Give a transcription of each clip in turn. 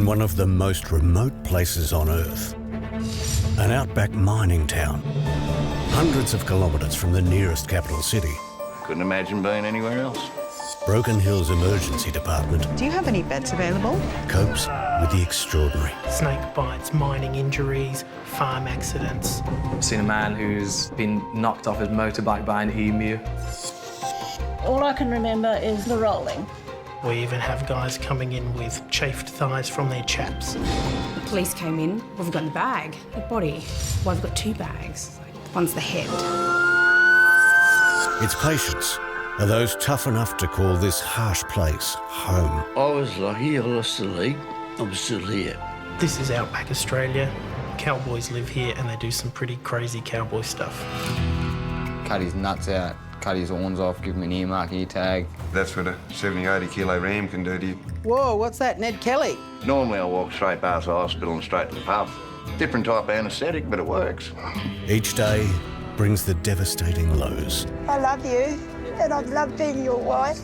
in one of the most remote places on Earth, an outback mining town, hundreds of kilometres from the nearest capital city. Couldn't imagine being anywhere else. Broken Hill's emergency department Do you have any beds available? copes with the extraordinary. Snake bites, mining injuries, farm accidents. I've seen a man who's been knocked off his motorbike by an emu. All I can remember is the rolling. We even have guys coming in with chafed thighs from their chaps. The police came in. What have we got in the bag? The body. Well, I've got two bags. One's the head. Its patients are those tough enough to call this harsh place home. I was lucky, I lost the leg. I'm still here. This is Outback Australia. Cowboys live here and they do some pretty crazy cowboy stuff. Cut his nuts out, cut his horns off, give him an ear mark, ear tag. That's what a 70, 80 kilo ram can do to you. Whoa, what's that, Ned Kelly? Normally I walk straight past the hospital and straight to the pub. Different type of anaesthetic, but it works. Each day brings the devastating lows. I love you, and I've loved being your wife.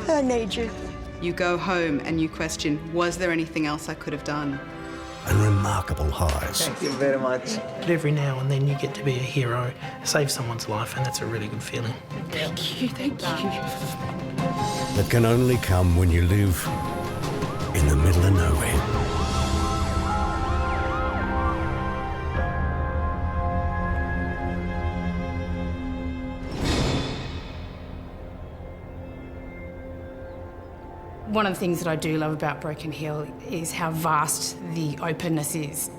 I need you. You go home and you question, was there anything else I could have done? And remarkable highs. Thank you very much. But every now and then you get to be a hero, save someone's life, and that's a really good feeling. Thank you, thank you. That can only come when you live in the middle of nowhere. One of the things that I do love about Broken Hill is how vast the openness is.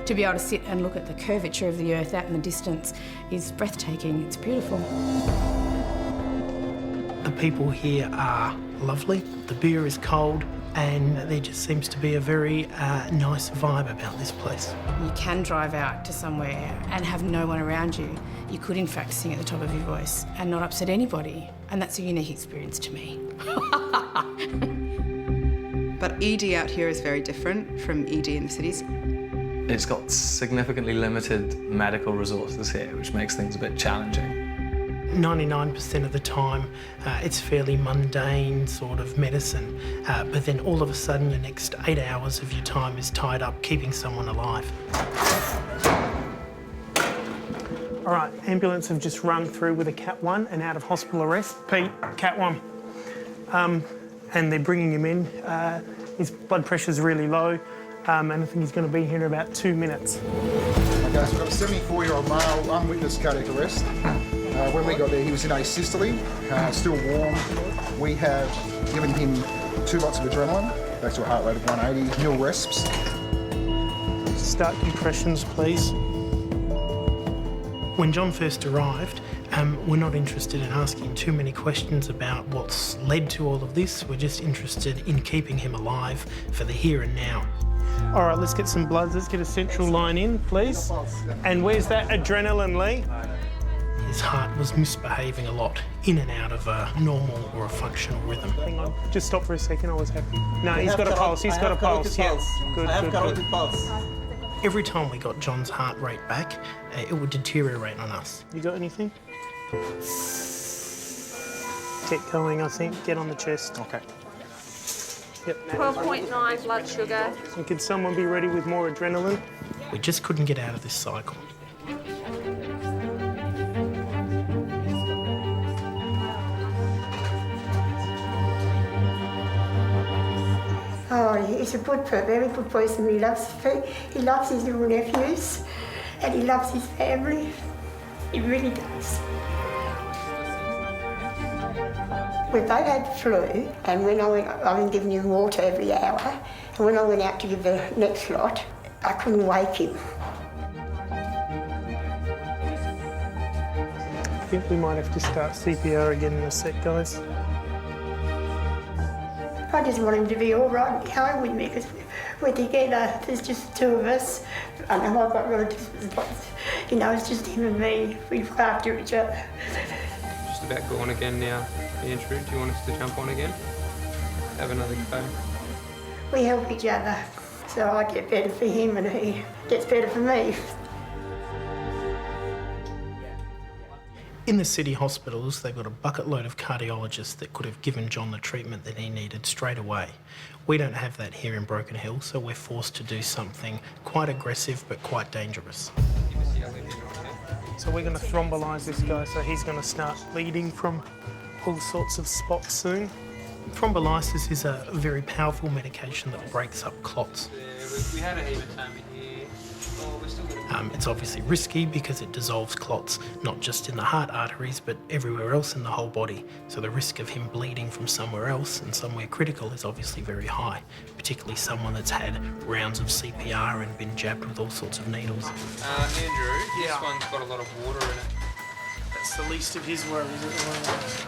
To be able to sit and look at the curvature of the earth out in the distance is breathtaking. It's beautiful. The people here are lovely, the beer is cold, and there just seems to be a very nice vibe about this place. You can drive out to somewhere and have no one around you. You could, in fact, sing at the top of your voice and not upset anybody, and that's a unique experience to me. But ED out here is very different from ED in the cities. It's got significantly limited medical resources here, which makes things a bit challenging. 99% of the time, it's fairly mundane sort of medicine, but then all of a sudden the next 8 hours of your time is tied up keeping someone alive. All right, ambulance have just rung through with a Cat 1 and out of hospital arrest. Pete, Cat 1. And they're bringing him in. His blood pressure's really low, and I think he's going to be here in about 2 minutes. Okay, so we've got a 74-year-old male, unwitnessed cardiac arrest. When we got there, he was in asystole, still warm. We have given him 2 lots of adrenaline, back to a heart rate of 180, nil resps. Start compressions, please. When John first arrived, we're not interested in asking too many questions about what's led to all of this. We're just interested in keeping him alive for the here and now. All right, let's get some bloods. Let's get a central line in, please. And where's that adrenaline, Lee? His heart was misbehaving a lot, in and out of a normal or a functional rhythm. Hang on, just stop for a second, I was happy. No, he's got a pulse, he's got a pulse, yeah. Good, good. Pulse. Every time we got John's heart rate back, it would deteriorate on us. You got anything? Get going, I think. Get on the chest. Okay. Yep. 12.9 blood sugar. And could someone be ready with more adrenaline? We just couldn't get out of this cycle. Oh, he's a very good person. He loves his little nephews and he loves his family. He really does. We both had flu, and when I've been giving him water every hour, and when I went out to give the next lot, I couldn't wake him. I think we might have to start CPR again in a sec, guys. I just want him to be all right and home with me because we're together. There's just the 2 of us. I know I've got relatives, but you know, it's just him and me. We look after each other. Just about gone again now, Andrew. Do you want us to jump on again? Have another go? We help each other. So I get better for him and he gets better for me. In the city hospitals, they've got a bucket load of cardiologists that could have given John the treatment that he needed straight away. We don't have that here in Broken Hill, so we're forced to do something quite aggressive but quite dangerous. So we're going to thrombolyse this guy, so he's going to start bleeding from all sorts of spots soon. Thrombolysis is a very powerful medication that breaks up clots. We had a hematoma here. Oh, we're still gonna... It's obviously risky because it dissolves clots, not just in the heart arteries, but everywhere else in the whole body. So the risk of him bleeding from somewhere else and somewhere critical is obviously very high, particularly someone that's had rounds of CPR and been jabbed with all sorts of needles. Andrew, this one's got a lot of water in it. That's the least of his worries at the moment.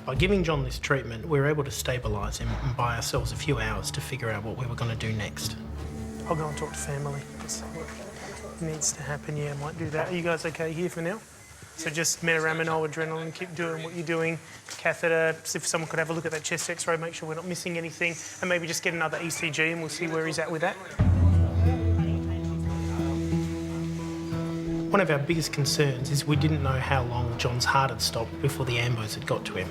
By giving John this treatment, we were able to stabilise him and buy ourselves a few hours to figure out what we were going to do next. I'll go and talk to family. See what needs to happen. Yeah, I might do that. Are you guys okay here for now? So just metaraminol, adrenaline, keep doing what you're doing. Catheter, if someone could have a look at that chest X-ray, make sure we're not missing anything, and maybe just get another ECG and we'll see where he's at with that. One of our biggest concerns is we didn't know how long John's heart had stopped before the ambos had got to him.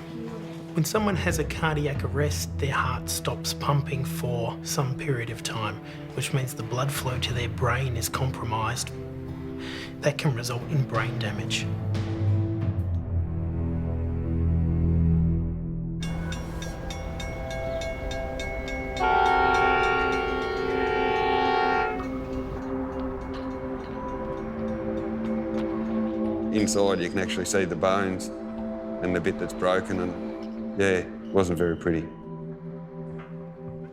When someone has a cardiac arrest, their heart stops pumping for some period of time, which means the blood flow to their brain is compromised. That can result in brain damage. Inside you can actually see the bones and the bit that's broken, and yeah, it wasn't very pretty.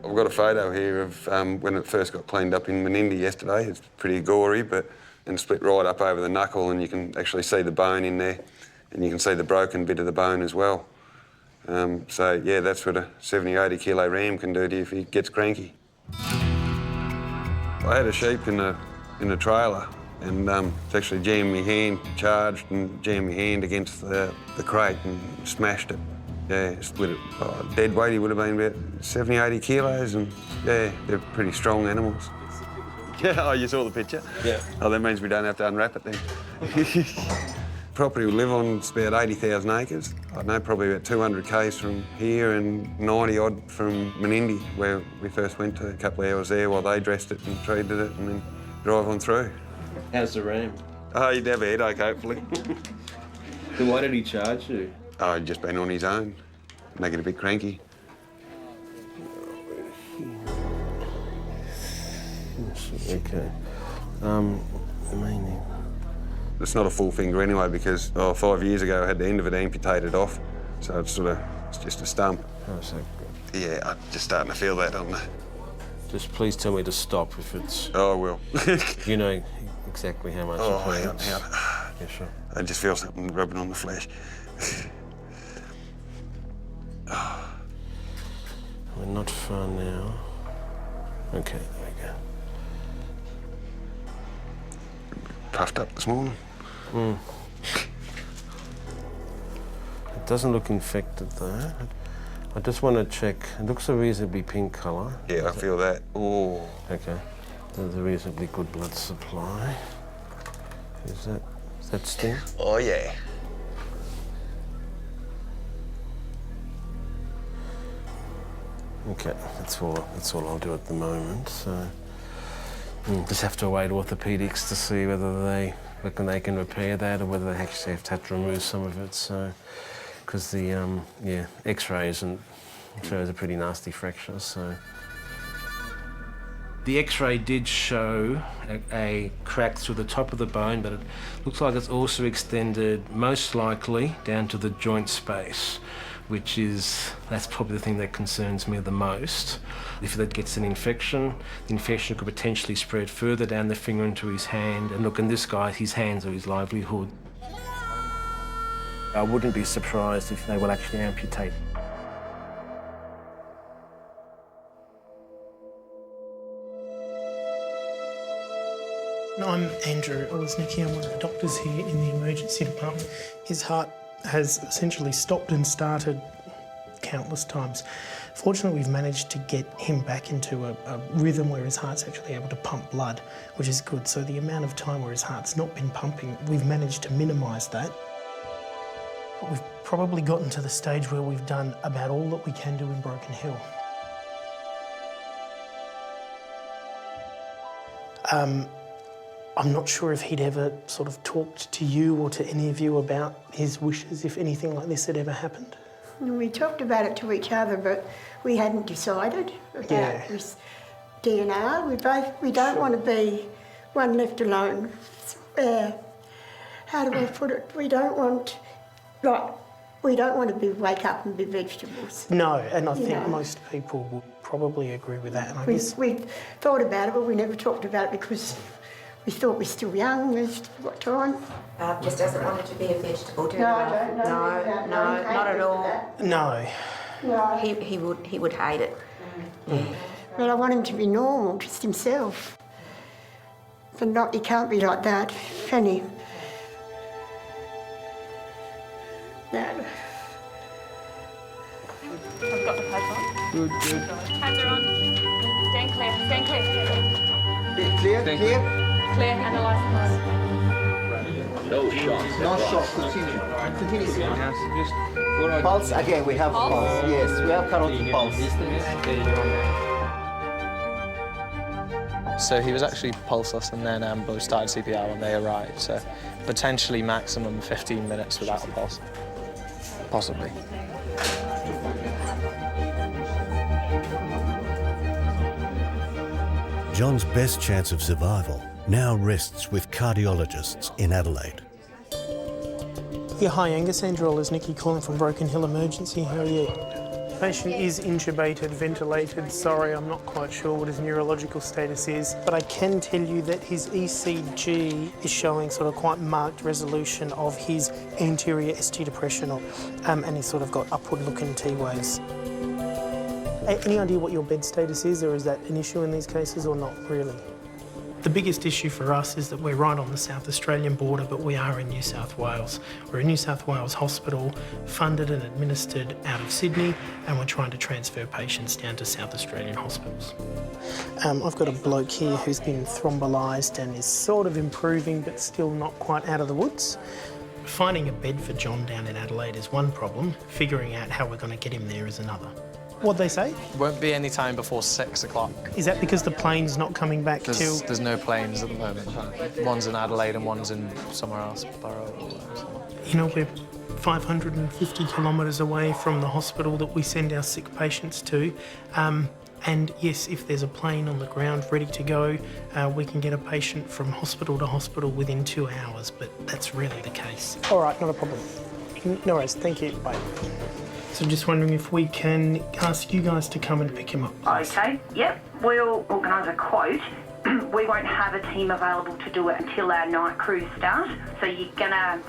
I've got a photo here of when it first got cleaned up in Menindee yesterday. It's pretty gory, but and split right up over the knuckle, and you can actually see the bone in there, and you can see the broken bit of the bone as well. So yeah, that's what a 70, 80 kilo ram can do to you if he gets cranky. I had a sheep in a trailer, and it's actually jammed my hand, charged and jammed my hand against the crate and smashed it. Yeah, split it. Oh, dead weight, he would have been about 70, 80 kilos, and yeah, they're pretty strong animals. Yeah, oh, you saw the picture? Yeah. Oh, that means we don't have to unwrap it then. Property we live on is about 80,000 acres. I don't know, probably about 200 k's from here and 90 odd from Menindee, where we first went to a couple of hours there while they dressed it and treated it, and then drive on through. How's the ram? Oh, he'd have a headache, hopefully. Then why did he charge you? Oh, he'd just been on his own, make it a bit cranky. Okay. Meaning. It's not a full finger anyway because 5 years ago I had the end of it amputated off, so it's just a stump. Oh, so good. Yeah, I'm just starting to feel that on the... Just please tell me to stop if it's... Oh, I will. You know exactly how much it hurts. Yeah, sure. I just feel something rubbing on the flesh. We're not far now. Okay, there we go. Puffed up this morning. Mm. It doesn't look infected though. I just want to check. It looks a reasonably pink colour. Yeah, I feel that. Oh. Okay. There's a reasonably good blood supply. Is that sting? Oh yeah. Okay, that's all I'll do at the moment. So just have to await orthopaedics to see whether they reckon they can repair that or whether they actually have to remove some of it. So, because the X-ray shows a pretty nasty fracture. So. The X-ray did show a crack through the top of the bone, but it looks like it's also extended, most likely, down to the joint space, that's probably the thing that concerns me the most. If that gets an infection, the infection could potentially spread further down the finger into his hand. And look, in this guy, his hands are his livelihood. I wouldn't be surprised if they will actually amputate. I'm Andrew Olesnicki. I'm one of the doctors here in the emergency department. His heart has essentially stopped and started countless times. Fortunately, we've managed to get him back into a rhythm where his heart's actually able to pump blood, which is good. So the amount of time where his heart's not been pumping, we've managed to minimise that. We've probably gotten to the stage where we've done about all that we can do in Broken Hill. I'm not sure if he'd ever sort of talked to you or to any of you about his wishes if anything like this had ever happened. We talked about it to each other, but we hadn't decided about his DNR. We don't want to be one left alone. How do I put it? We don't want to wake up and be vegetables. No, and I think most people would probably agree with that. And we thought about it, but we never talked about it because we thought we're still young, we've still got time. Just doesn't want it to be a vegetable, do you? No, I don't know. No, not at all. No. No. He would hate it. Yeah. But I want him to be normal, just himself. But he can't be like that, can he? No. I've got the pipe on. Good. Hands are on. Stand clear. Stand clear. Clear. Clear. Analyse. No shots. No shots. Continue. Pulse, again, we have pulse. Yes, we have carotid pulse. So he was actually pulseless, and then both started CPR when they arrived, so potentially maximum 15 minutes without a pulse. Possibly. John's best chance of survival now rests with cardiologists in Adelaide. Yeah, hi Angus, Andrew is Nikki calling from Broken Hill Emergency. How are you? Patient is intubated, ventilated. Sorry, I'm not quite sure what his neurological status is, but I can tell you that his ECG is showing sort of quite marked resolution of his anterior ST depression, and he's sort of got upward-looking T waves. Any idea what your bed status is, or is that an issue in these cases, or not really? The biggest issue for us is that we're right on the South Australian border, but we are in New South Wales. We're a New South Wales hospital, funded and administered out of Sydney, and we're trying to transfer patients down to South Australian hospitals. I've got a bloke here who's been thrombolyzed and is sort of improving, but still not quite out of the woods. Finding a bed for John down in Adelaide is one problem. Figuring out how we're going to get him there is another. What'd they say? Won't be any time before 6 o'clock. Is that because the plane's not coming back till...? There's no planes at the moment. One's in Adelaide and one's in somewhere else, Borough or somewhere. You know, we're 550 kilometres away from the hospital that we send our sick patients to. And yes, if there's a plane on the ground ready to go, we can get a patient from hospital to hospital within 2 hours, but that's rarely the case. All right, not a problem. No worries, thank you, bye. So just wondering if we can ask you guys to come and pick him up, please. Okay, yep. We'll organise a quote. We won't have a team available to do it until our night crews start. So you're gonna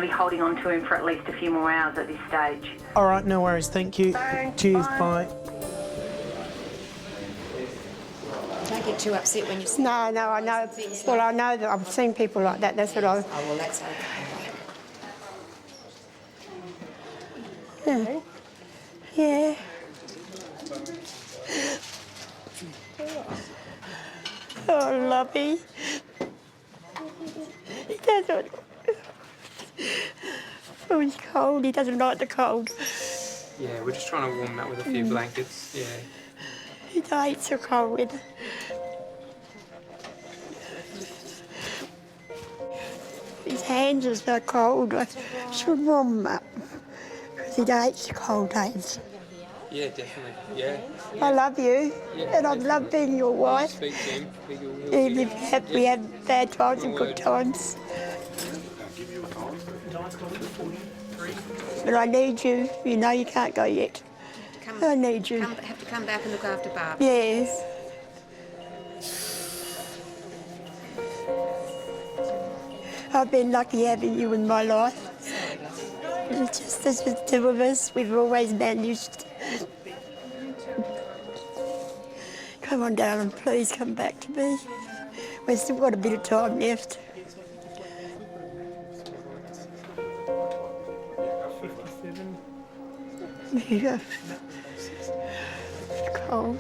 be holding on to him for at least a few more hours at this stage. All right, no worries, thank you. Thanks, Cheers, bye. Don't get too upset when you see. No, I know. Well, I know that I've seen people like that. That's what I. Oh, well, that's okay. Yeah. Yeah. Oh, lovey. He doesn't. Oh, he's cold. He doesn't like the cold. Yeah, we're just trying to warm him up with a few blankets. Yeah. He hates the cold. His hands are so cold. I should warm them up. He hates the cold days. Yeah, definitely. Yeah. I love you, and I love being your wife. Speak to him. Even if we have bad times and good times. But I need you. You know you can't go yet. I need you. Have to come back and look after Barb. Yes. I've been lucky having you in my life. It's just there's the two of us. We've always managed. Come on, darling, please come back to me. We've still got a bit of time left. 57. Yeah. Cold.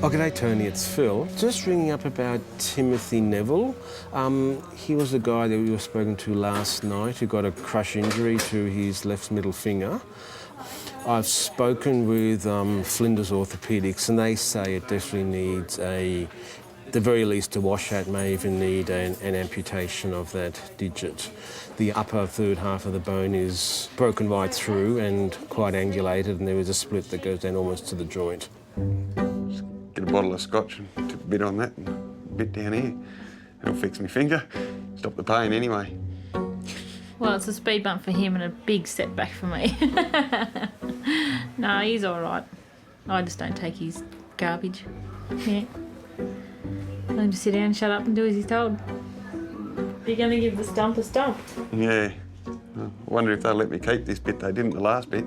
Oh, g'day Tony, it's Phil. Just ringing up about Timothy Neville. He was the guy that we were spoken to last night who got a crush injury to his left middle finger. I've spoken with Flinders Orthopaedics and they say it definitely needs the very least a washout, may even need an amputation of that digit. The upper third half of the bone is broken right through and quite angulated, and there is a split that goes down almost to the joint. Get a bottle of scotch and tip a bit on that and a bit down here. It'll fix my finger, stop the pain anyway. Well, it's a speed bump for him and a big setback for me. No, he's all right. I just don't take his garbage. Yeah. Let him just sit down, shut up and do as he's told. You're going to give the stump a stump. Yeah. I wonder if they'll let me keep this bit. They didn't the last bit.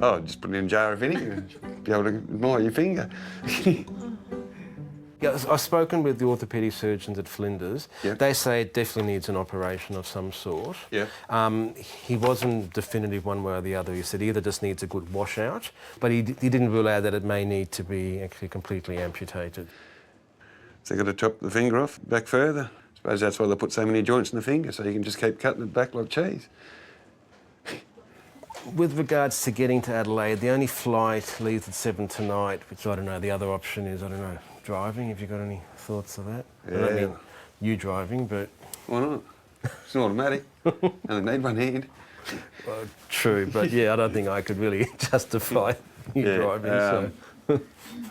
Oh, just put it in a jar of vinegar and be able to admire your finger. Yeah, I've spoken with the orthopaedic surgeons at Flinders. Yeah. They say it definitely needs an operation of some sort. Yeah. He wasn't definitive one way or the other. He said he either just needs a good washout, but he didn't rule out that it may need to be actually completely amputated. So they've got to chop the finger off back further. I suppose that's why they put so many joints in the finger, so you can just keep cutting it back like cheese. With regards to getting to Adelaide, the only flight leaves at 7 tonight, which I don't know, the other option is, I don't know, driving. Have you got any thoughts of that? Yeah. I don't mean you driving, but... Why not? It's an automatic. Only need one hand. Well, true, but yeah, I don't think I could really justify you driving, so...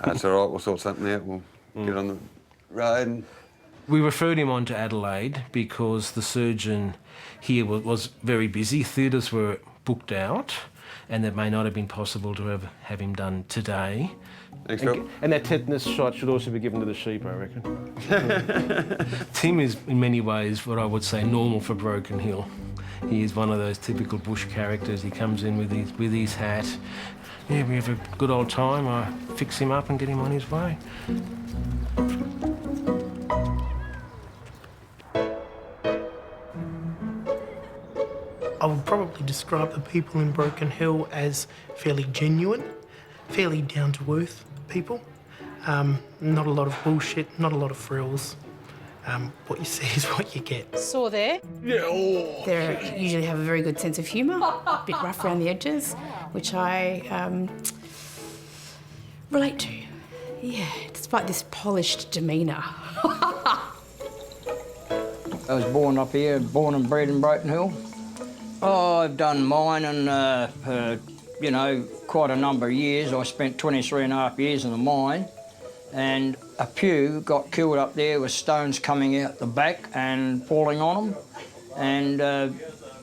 That's all right, we'll sort something out. We'll get on the road and... We referred him on to Adelaide because the surgeon here was very busy. Theatres were booked out and it may not have been possible to have him done today. Thanks, Phil. And that tetanus shot should also be given to the sheep, I reckon. Tim is in many ways what I would say normal for Broken Hill. He is one of those typical bush characters. He comes in with his hat. Yeah, we have a good old time. I fix him up and get him on his way. I would probably describe the people in Broken Hill as fairly genuine, fairly down-to-earth people. Not a lot of bullshit, not a lot of frills. What you see is what you get. Saw there? Yeah. They usually have a very good sense of humour, a bit rough around the edges, which I relate to. Yeah, despite this polished demeanour. I was born up here, born and bred in Broken Hill. Oh, I've done mining, you know, quite a number of years. I spent 23 and a half years in the mine, and a few got killed up there with stones coming out the back and falling on them, and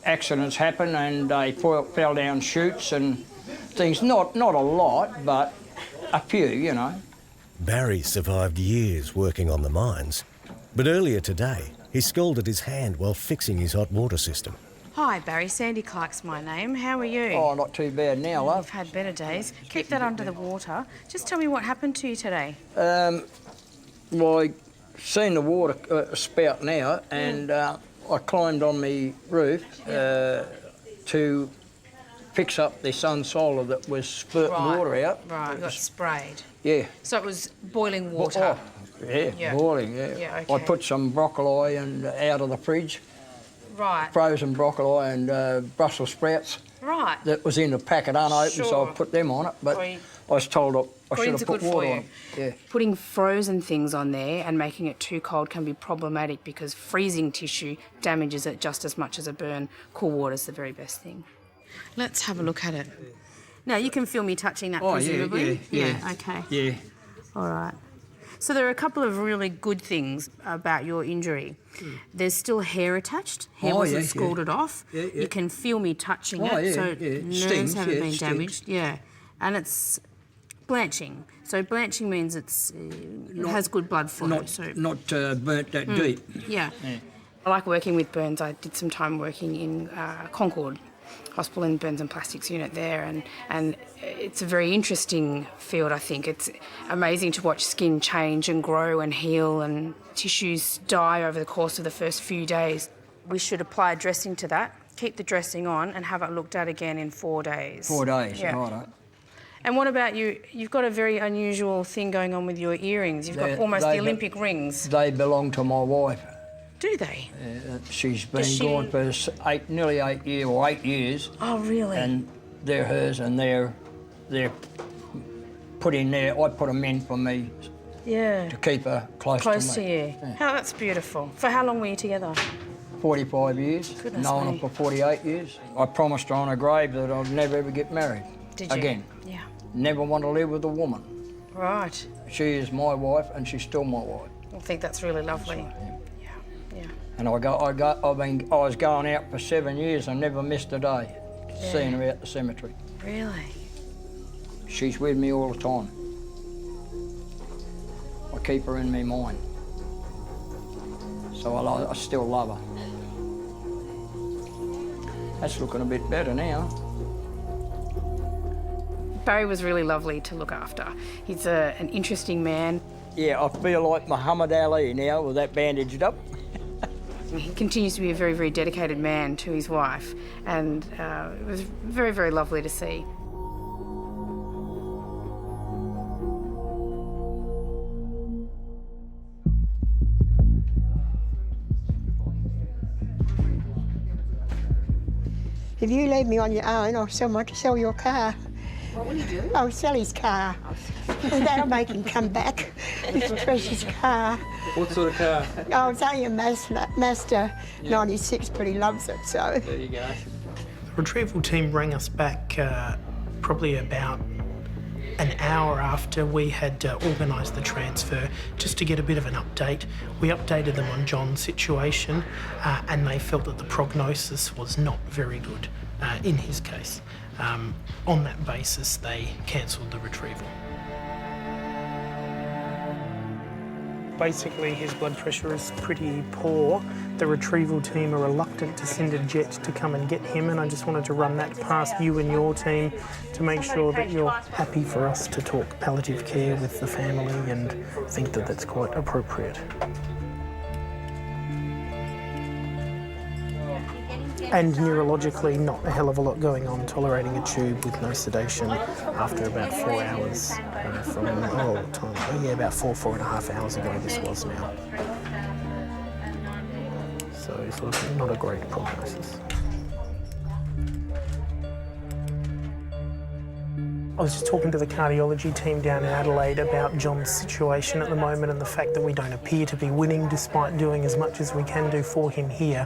accidents happen and they fell down chutes and things. Not a lot, but a few, you know. Barry survived years working on the mines, but earlier today he scalded his hand while fixing his hot water system. Hi, Barry. Sandy Clark's my name. How are you? Oh, not too bad now, love. You've had better days. Keep that under the water. Just tell me what happened to you today. Well, I seen the water spouting out, and I climbed on the roof to fix up the sun solar that was spurting water out. Right, you got sprayed. Yeah. So it was boiling water? Yeah, boiling, yeah. Yeah, okay. I put some broccoli out of the fridge. Right. Frozen broccoli and Brussels sprouts. Right. That was in the packet unopened, so I put them on it. But I was told I should have put water on it. Yeah. Putting frozen things on there and making it too cold can be problematic because freezing tissue damages it just as much as a burn. Cool water's the very best thing. Let's have a look at it. Now, you can feel me touching that, presumably? Yeah. Okay. Yeah. All right. So there are a couple of really good things about your injury. There's still hair attached. Hair wasn't scalded off. Yeah. You can feel me touching it, so nerves haven't been damaged. Yeah, and it's blanching. So blanching means it has good blood flow. Not burnt that deep. Yeah. I like working with burns. I did some time working in Concord Hospital in Burns and Plastics unit there, and it's a very interesting field, I think. It's amazing to watch skin change and grow and heal and tissues die over the course of the first few days. We should apply a dressing to that, keep the dressing on and have it looked at again in 4 days. 4 days, yeah. right. And what about you? You've got a very unusual thing going on with your earrings. You've got almost the Olympic rings. They belong to my wife. Do they? She's been gone for nearly 8 years. Oh, really? And they're hers, and they're put in there. I put them in for me. Yeah. To keep her close to me. Close to you. Yeah. That's beautiful. For how long were you together? 45 years. Goodness known me. her for 48 years. I promised her on her grave that I'd never ever get married. Did you? Again. Yeah. Never want to live with a woman. Right. She is my wife, and she's still my wife. I think that's really lovely. And I was going out for 7 years and never missed a day, seeing her at the cemetery. Really? She's with me all the time. I keep her in my mind. So I still love her. That's looking a bit better now. Barry was really lovely to look after. He's an interesting man. Yeah, I feel like Muhammad Ali now with that bandaged up. He continues to be a very, very dedicated man to his wife, and it was very, very lovely to see. If you leave me on your own, I'll sell your car. What will you do? I'll sell his car. And that'll make him come back. His precious car. What sort of car? Oh, it's only a Mazda 96, but he loves it, so. There you go. The retrieval team rang us back probably about an hour after we had organised the transfer, just to get a bit of an update. We updated them on John's situation, and they felt that the prognosis was not very good in his case. On that basis, they cancelled the retrieval. Basically, his blood pressure is pretty poor. The retrieval team are reluctant to send a jet to come and get him, and I just wanted to run that past you and your team to make sure that you're happy for us to talk palliative care with the family and think that that's quite appropriate. And neurologically, not a hell of a lot going on, tolerating a tube with no sedation after about 4 hours from, about 4.5 hours ago this was now. So sort of not a great prognosis. I was just talking to the cardiology team down in Adelaide about John's situation at the moment and the fact that we don't appear to be winning despite doing as much as we can do for him here.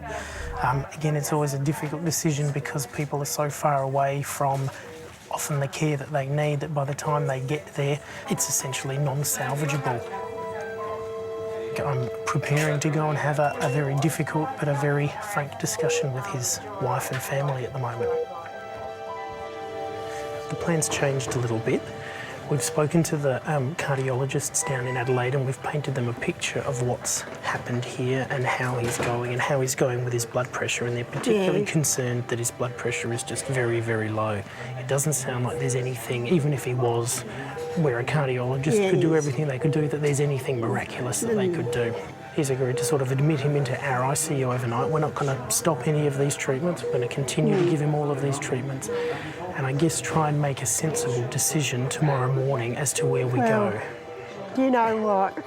Again, it's always a difficult decision because people are so far away from often the care that they need that by the time they get there, it's essentially non-salvageable. I'm preparing to go and have a very difficult but a very frank discussion with his wife and family at the moment. The plan's changed a little bit. We've spoken to the cardiologists down in Adelaide and we've painted them a picture of what's happened here and how he's going with his blood pressure, and they're particularly concerned that his blood pressure is just very, very low. It doesn't sound like there's anything, even if he was where a cardiologist could do everything they could do, that there's anything miraculous that they could do. He's agreed to sort of admit him into our ICU overnight. We're not going to stop any of these treatments. We're going to continue to give him all of these treatments and I guess try and make a sensible decision tomorrow morning as to where we go. You know what?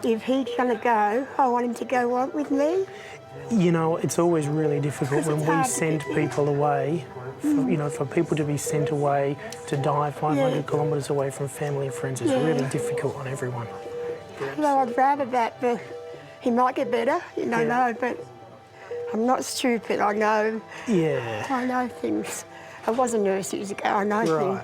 If he's going to go, I want him to go on with me. You know, it's always really difficult when we send people away, for people to be sent away to die 500 kilometres away from family and friends is really difficult on everyone. Well, I'd rather that, but he might get better, you don't know, but I'm not stupid, I know. Yeah. I know things. I was a nurse years ago, I know things.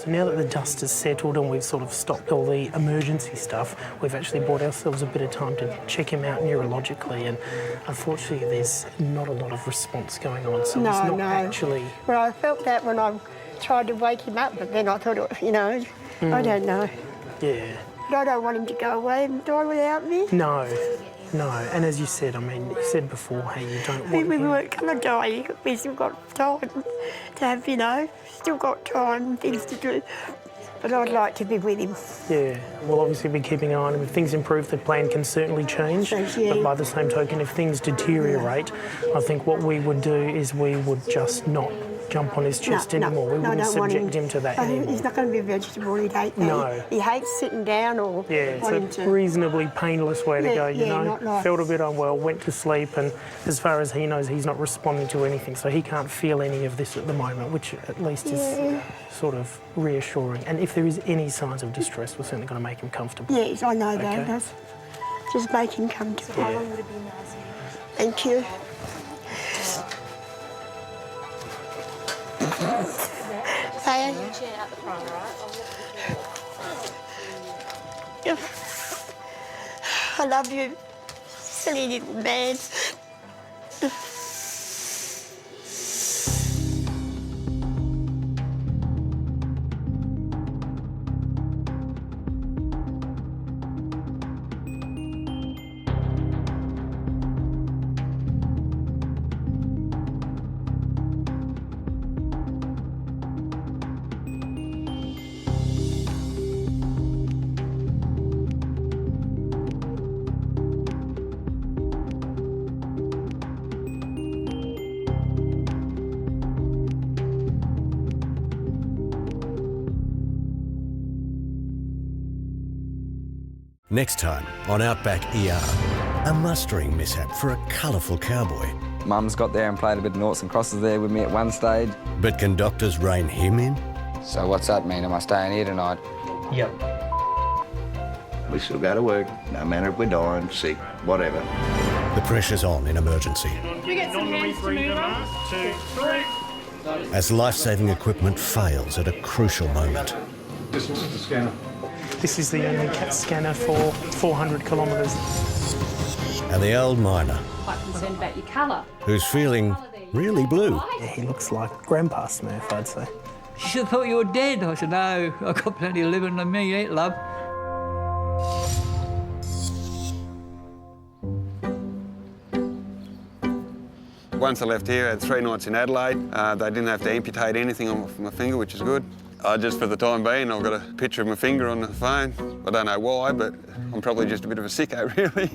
So now that the dust has settled and we've sort of stopped all the emergency stuff, we've actually bought ourselves a bit of time to check him out neurologically, and unfortunately there's not a lot of response going on, so he's not actually... Well, I felt that when I tried to wake him up, but then I thought, I don't know. Yeah. But I don't want him to go away and die without me. No, and as you said, you said before, hey, you don't want We weren't going to die, we still got time to have, still got time, things to do. But I'd like to be with him. Yeah, we'll obviously be keeping an eye on him. If things improve, the plan can certainly change. But by the same token, if things deteriorate, I think what we would do is we would just not jump on his chest anymore. We wouldn't subject him to that anymore. He's not going to be a vegetable. He'd hate that. No. He hates sitting down or wanting it's a to. reasonably painless way to go, you know. Not like... Felt a bit unwell, went to sleep, and as far as he knows, he's not responding to anything, so he can't feel any of this at the moment, which at least is sort of reassuring. And if there is any signs of distress, we're certainly going to make him comfortable. Yes, I know that. That's just make him comfortable. So how long would it be nice? Thank you. Hey. Out the front, right? I love you, silly little man. Next time on Outback ER, a mustering mishap for a colourful cowboy. Mum's got there and played a bit of noughts and crosses there with me at one stage. But can doctors rein him in? So what's that mean? Am I staying here tonight? Yep. We still go to work, no matter if we're dying, sick, whatever. The pressure's on in emergency. Can we get some hands to move on? 2, 3. As life-saving equipment fails at a crucial moment. This is the scanner. This is the only CAT scanner for 400 kilometres. And the old miner, Quite concerned about your colour. who's feeling really blue. Yeah, he looks like Grandpa Smurf, I'd say. She said, I thought you were dead. I said, no, I've got plenty of living in me yet, love. Once I left here, I had 3 nights in Adelaide. They didn't have to amputate anything on my finger, which is good. Just for the time being, I've got a picture of my finger on the phone. I don't know why, but I'm probably just a bit of a sicko, really.